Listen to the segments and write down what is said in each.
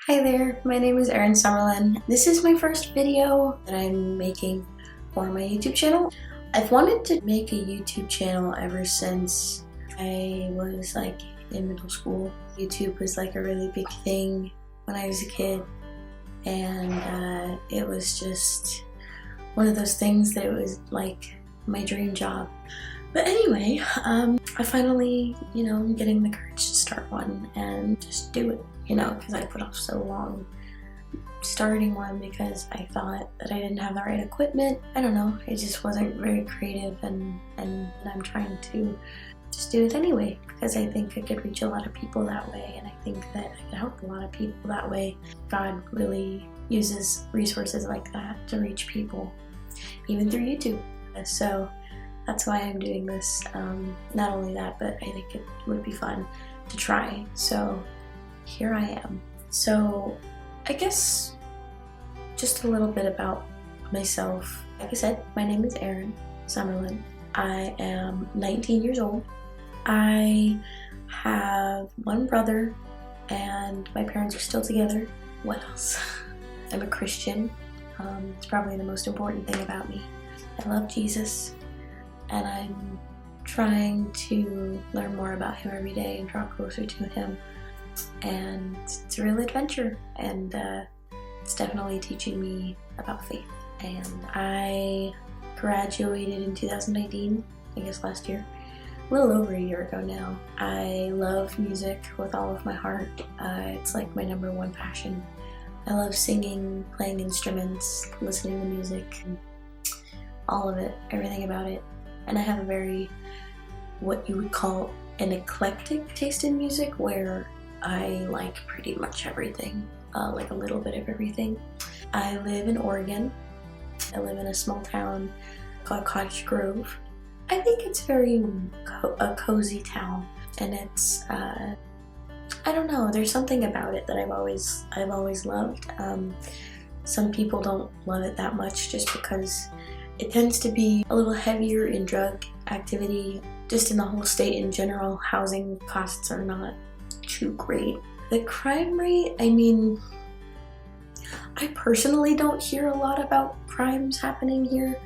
Hi there, my name is Erin Summerlin. This is my first video that I'm making for my YouTube channel. I've wanted to make a YouTube channel ever since I was in middle school. YouTube was a really big thing when I was a kid, and it was just one of those things that it was my dream job. But anyway, I finally, I'm getting the courage to start one and just do it, because I put off so long starting one because I thought that I didn't have the right equipment. I don't know, I just wasn't very creative, and I'm trying to just do it anyway because I think I could reach a lot of people that way, and I think that I could help a lot of people that way. God really uses resources like that to reach people, even through YouTube. So that's why I'm doing this. Not only that, but I think it would be fun to try. So here I am. So I guess just a little bit about myself. Like I said, my name is Erin Summerlin. I am 19 years old. I have one brother and my parents are still together. What else? I'm a Christian. It's probably the most important thing about me. I love Jesus, and I'm trying to learn more about him every day and draw closer to him. And it's a real adventure, and it's definitely teaching me about faith. And I graduated in 2019, I guess last year, a little over a year ago now. I love music with all of my heart. It's like my number one passion. I love singing, playing instruments, listening to music, all of it, everything about it. And I have a very, what you would call an eclectic taste in music, where I like pretty much everything, like a little bit of everything. I live in Oregon. I live in a small town called Cottage Grove. I think it's very a cozy town, and it's, I don't know, there's something about it that I've always loved. Some people don't love it that much just because it tends to be a little heavier in drug activity. Just in the whole state in general, housing costs are not too great. The crime rate, I mean, I personally don't hear a lot about crimes happening here,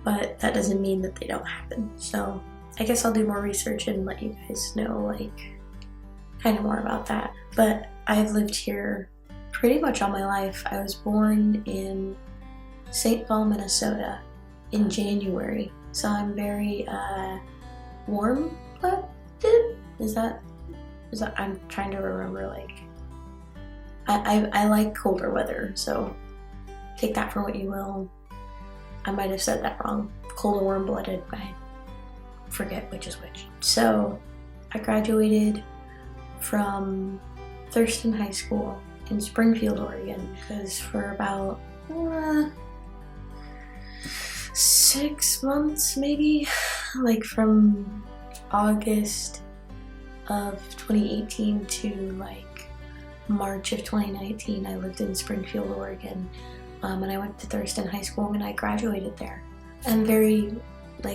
but that doesn't mean that they don't happen. So I guess I'll do more research and let you guys know kind of more about that. But I've lived here pretty much all my life. I was born in St. Paul, Minnesota in January, so I'm very warm-blooded. Is that I'm trying to remember, I like colder weather, so take that for what you will. I might have said that wrong. Cold or warm-blooded, I forget which is which. So I graduated from Thurston High School in Springfield, Oregon, because for about 6 months maybe, from August of 2018 to March of 2019, I lived in Springfield, Oregon, and I went to Thurston High School and I graduated there. And very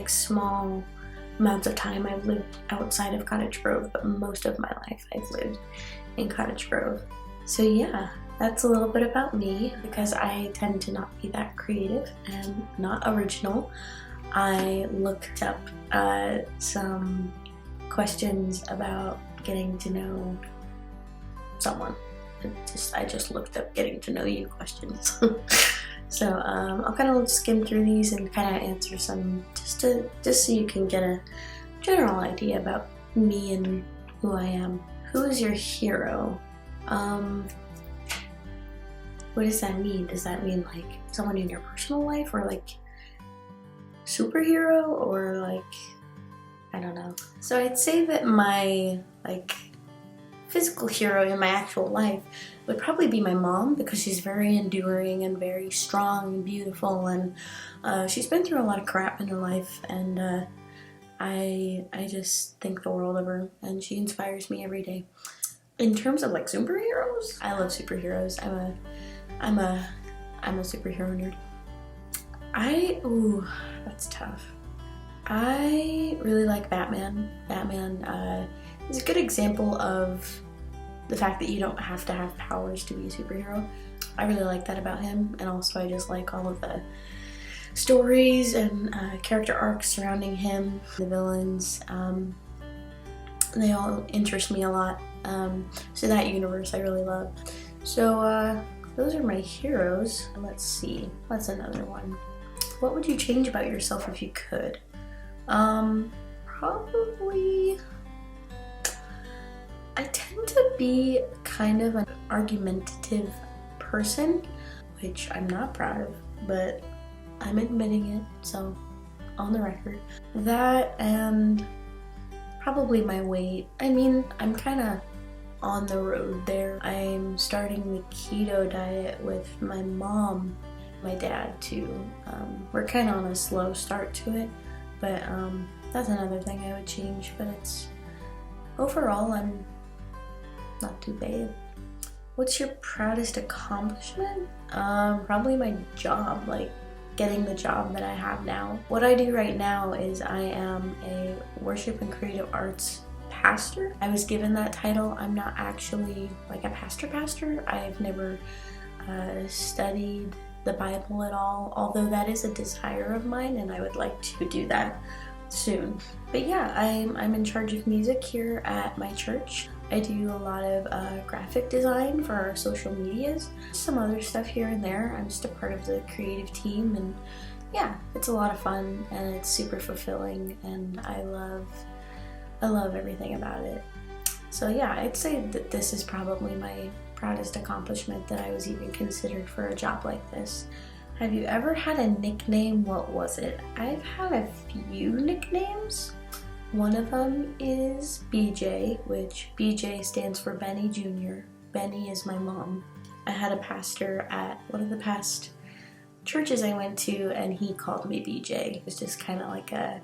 small amounts of time I've lived outside of Cottage Grove, but most of my life I've lived in Cottage Grove. So yeah, that's a little bit about me. Because I tend to not be that creative and not original, I looked up some questions about getting to know someone. I just looked up getting to know you questions. So I'll kind of skim through these and kind of answer some just so you can get a general idea about me and who I am. Who is your hero? What does that mean? Does that mean someone in your personal life, or superhero, or I don't know. So I'd say that my physical hero in my actual life would probably be my mom, because she's very enduring and very strong and beautiful, and she's been through a lot of crap in her life, and I just think the world of her, and she inspires me every day. In terms of superheroes, I love superheroes. I'm a superhero nerd. Ooh, that's tough. I really like Batman. Batman is a good example of the fact that you don't have to have powers to be a superhero. I really like that about him, and also I just like all of the stories and character arcs surrounding him, the villains. They all interest me a lot. So that universe I really love. So those are my heroes. Let's see, what's another one? What would you change about yourself if you could? Probably, I tend to be kind of an argumentative person, which I'm not proud of, but I'm admitting it, so on the record. That and probably my weight. I mean, I'm kind of on the road there. I'm starting the keto diet with my mom, my dad too. We're kind of on a slow start to it, but that's another thing I would change. But it's overall, I'm not too bad. What's your proudest accomplishment? Probably my job, like getting the job that I have now. What I do right now is I am a worship and creative arts pastor. I was given that title. I'm not actually like a pastor. I've never studied the Bible at all, although that is a desire of mine and I would like to do that soon. But yeah, I'm in charge of music here at my church. I do a lot of graphic design for our social medias, some other stuff here and there. I'm just a part of the creative team, and yeah, it's a lot of fun and it's super fulfilling, and I love everything about it. So yeah, I'd say that this is probably my proudest accomplishment, that I was even considered for a job like this. Have you ever had a nickname? What was it? I've had a few nicknames. One of them is BJ, which BJ stands for Benny Jr. Benny is my mom. I had a pastor at one of the past churches I went to, and he called me BJ. It was just kind of like a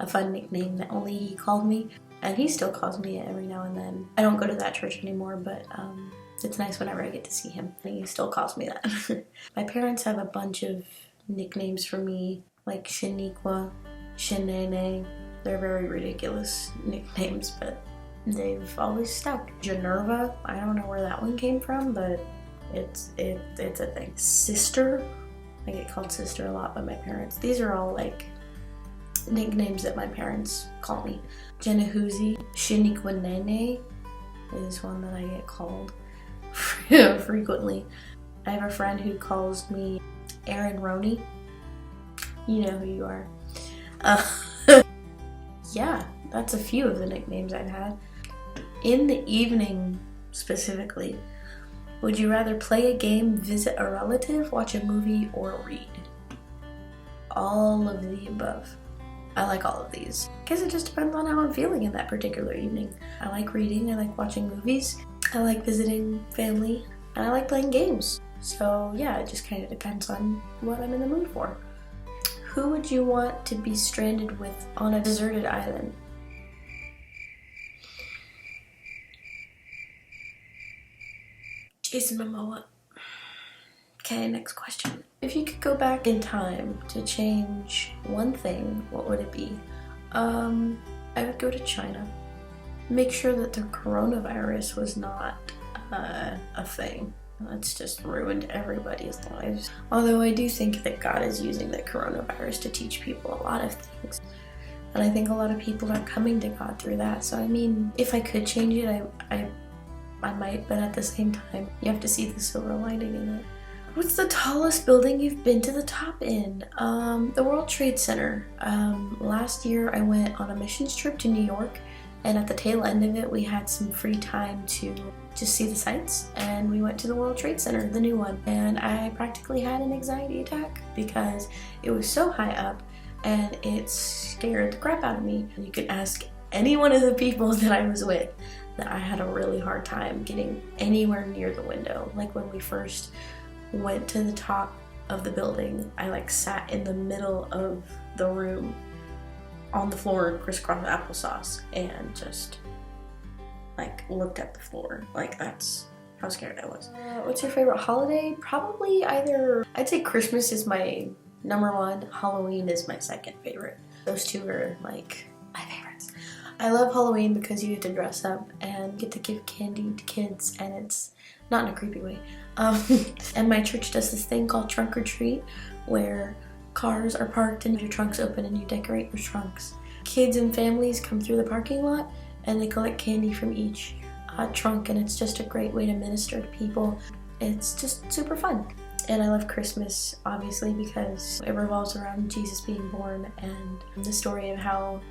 fun nickname that only he called me, and he still calls me it every now and then. I don't go to that church anymore, but it's nice whenever I get to see him. He still calls me that. My parents have a bunch of nicknames for me, like Shaniqua, Shanene. They're very ridiculous nicknames, but they've always stuck. Generva, I don't know where that one came from, but it's a thing. Sister, I get called sister a lot by my parents. These are all like nicknames that my parents call me. Jenahuzi, Shiniquanene is one that I get called frequently. I have a friend who calls me Aaron Roney. You know who you are. Yeah, that's a few of the nicknames I've had. In the evening, specifically, would you rather play a game, visit a relative, watch a movie, or read? All of the above. I like all of these. I guess it just depends on how I'm feeling in that particular evening. I like reading, I like watching movies, I like visiting family, and I like playing games. So yeah, it just kind of depends on what I'm in the mood for. Who would you want to be stranded with on a deserted island? Jason Momoa. Okay, next question. If you could go back in time to change one thing, what would it be? I would go to China. Make sure that the coronavirus was not a thing. It's just ruined everybody's lives. Although I do think that God is using the coronavirus to teach people a lot of things. And I think a lot of people are coming to God through that. So I mean, if I could change it, I might, but at the same time, you have to see the silver lining in it. What's the tallest building you've been to the top in? The World Trade Center. Last year I went on a missions trip to New York, and at the tail end of it we had some free time to just see the sights, and we went to the World Trade Center, the new one, and I practically had an anxiety attack because it was so high up and it scared the crap out of me. You could ask any one of the people that I was with that I had a really hard time getting anywhere near the window. Like when we first went to the top of the building, I like sat in the middle of the room on the floor in crisscross applesauce and just like looked at the floor. Like that's how scared I was. What's your favorite holiday? Probably either, I'd say Christmas is my number one, Halloween is my second favorite. Those two are like my favorites. I love Halloween because you get to dress up and get to give candy to kids, and it's not in a creepy way. And my church does this thing called trunk or treat, where cars are parked and your trunks open and you decorate your trunks. Kids and families come through the parking lot and they collect candy from each trunk, and it's just a great way to minister to people. It's just super fun. And I love Christmas, obviously, because it revolves around Jesus being born and the story of how,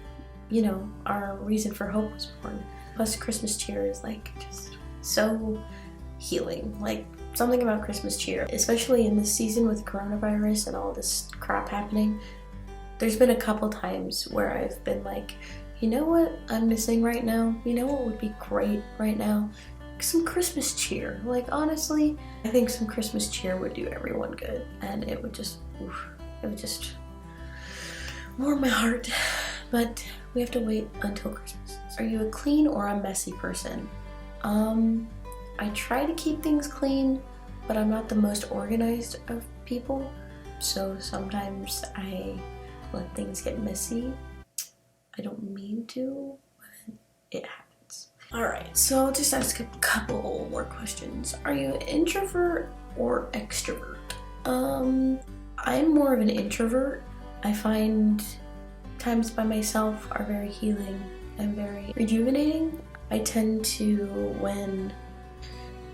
you know, our reason for hope was born. Plus Christmas cheer is like just so healing. Like something about Christmas cheer, especially in this season with coronavirus and all this crap happening. There's been a couple times where I've been like, you know what I'm missing right now? You know what would be great right now? Some Christmas cheer. Like honestly, I think some Christmas cheer would do everyone good, and it would just warm my heart. But we have to wait until Christmas. Are you a clean or a messy person? I try to keep things clean, but I'm not the most organized of people, so sometimes I let things get messy. I don't mean to, but it happens. Alright, so I'll just ask a couple more questions. Are you an introvert or extrovert? I'm more of an introvert. I find times by myself are very healing and very rejuvenating. I tend to, when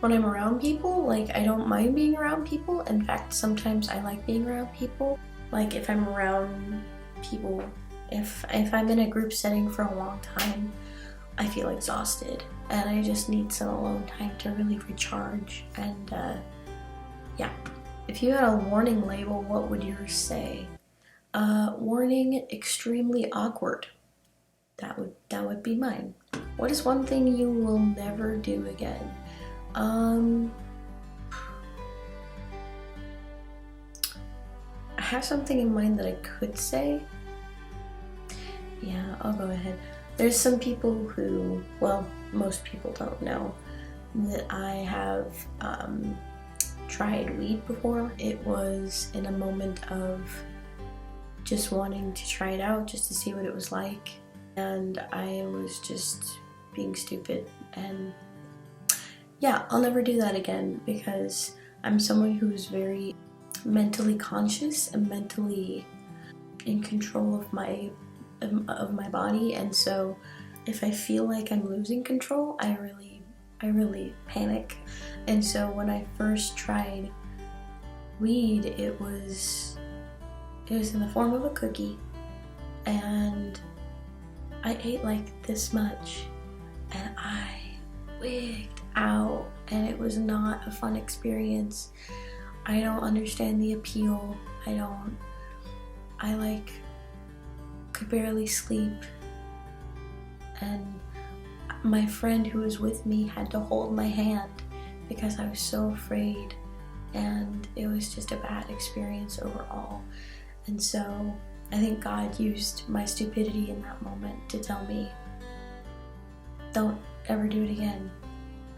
I'm around people, like I don't mind being around people. In fact, sometimes I like being around people. Like if I'm around people, if I'm in a group setting for a long time, I feel exhausted and I just need some alone time to really recharge. And yeah. If you had a warning label, what would yours say? Warning, extremely awkward. That would be mine. What is one thing you will never do again? I have something in mind that I could say. Yeah, I'll go ahead. There's some people who, well, most people don't know that I have tried weed before. It was in a moment of just wanting to try it out, just to see what it was like. And I was just being stupid, and yeah, I'll never do that again because I'm someone who's very mentally conscious and mentally in control of my body, and so if I feel like I'm losing control, I really panic. And so when I first tried weed, it was in the form of a cookie, and I ate like this much and I wigged out, and it was not a fun experience. I don't understand the appeal. I like could barely sleep, and my friend who was with me had to hold my hand because I was so afraid, and it was just a bad experience overall. And so I think God used my stupidity in that moment to tell me, don't ever do it again.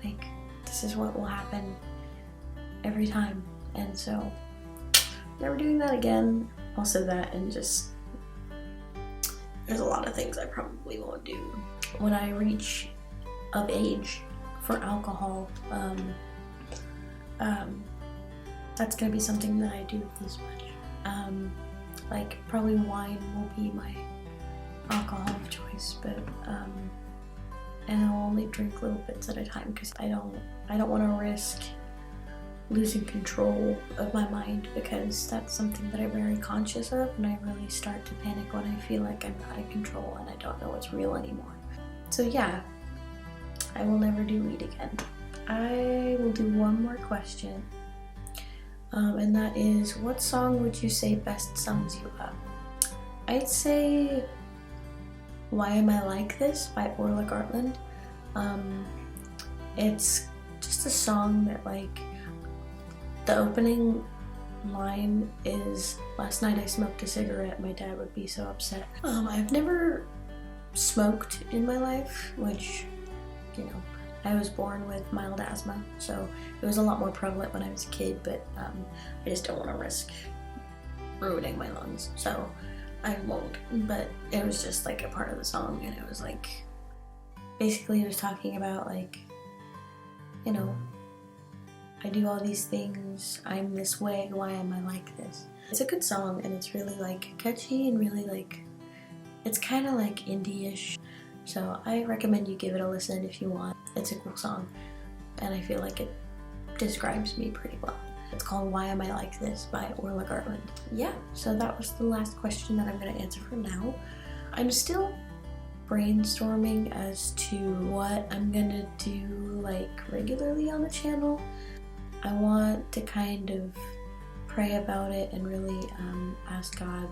Like, this is what will happen every time. And so, never doing that again. Also that, and just, there's a lot of things I probably won't do. When I reach of age for alcohol, that's gonna be something that I do this much. Like probably wine will be my alcohol of choice, but and I'll only drink little bits at a time because I don't want to risk losing control of my mind, because that's something that I'm very conscious of, and I really start to panic when I feel like I'm not in control and I don't know what's real anymore. So yeah, I will never do weed again. I will do one more question. And that is, what song would you say best sums you up? I'd say Why Am I Like This by Orla Gartland. It's just a song that, like, the opening line is, last night I smoked a cigarette, my dad would be so upset. I've never smoked in my life, which, you know, I was born with mild asthma, so it was a lot more prevalent when I was a kid, but I just don't want to risk ruining my lungs, so I won't. But it was just like a part of the song, and it was like basically it was talking about like, you know, I do all these things, I'm this way, why am I like this? It's a good song and it's really like catchy and really like, it's kind of like indie-ish. So I recommend you give it a listen if you want. It's a cool song and I feel like it describes me pretty well. It's called Why Am I Like This by Orla Gartland. Yeah, so that was the last question that I'm going to answer for now. I'm still brainstorming as to what I'm going to do like regularly on the channel. I want to kind of pray about it and really ask God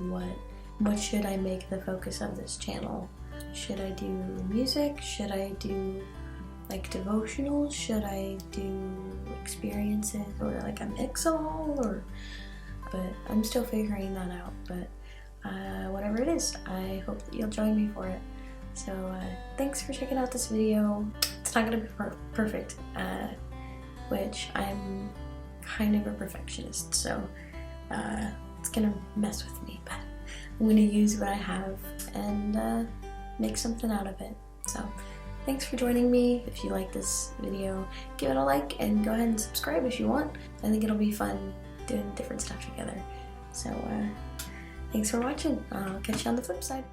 what should I make the focus of this channel. Should I do music? Should I do like devotionals? Should I do experiences or like a mix of all? But I'm still figuring that out. But whatever it is, I hope that you'll join me for it. So thanks for checking out this video. It's not gonna be perfect, which I'm kind of a perfectionist, so it's gonna mess with me, but I'm gonna use what I have and make something out of it. So thanks for joining me. If you like this video, give it a like and go ahead and subscribe if you want. I think it'll be fun doing different stuff together. So thanks for watching. I'll catch you on the flip side.